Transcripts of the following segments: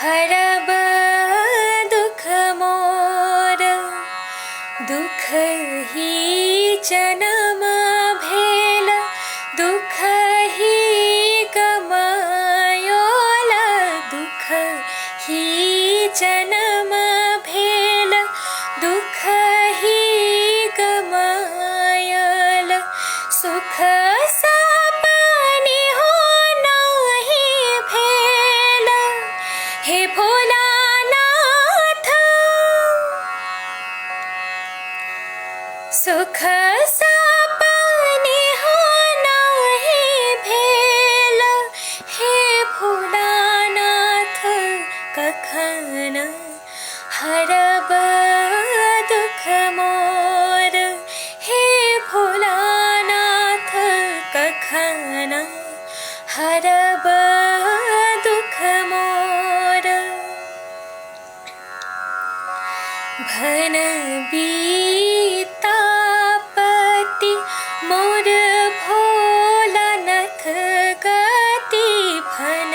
हरब दुख मोर दुख ही जन्म भेल दुख ही गमायोल दुख ही जन्म भेल दुख ही गमायल सुख सपने हो नाही भेल हे भोलानाथ सुख सपने हो नाही भेल हे भोलानाथ कखन हरब दुख मोर हे भोलानाथ कखन हरब दुख मोर भन बीतापति मोर भोलानाथ गति भन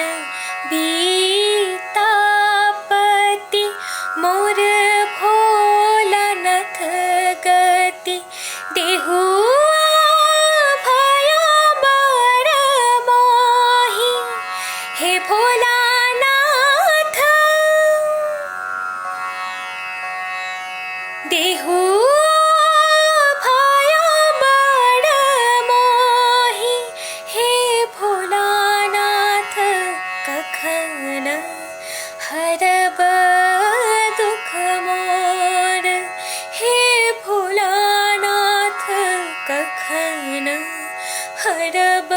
बीतापति मोर भोलानाथ गति देहु भय बड़ मोहि हे भोलानाथ देहु भय बड़ मोहि हे भोलानाथ कखन हरब दुख मोर हे भोलानाथ कखन हरब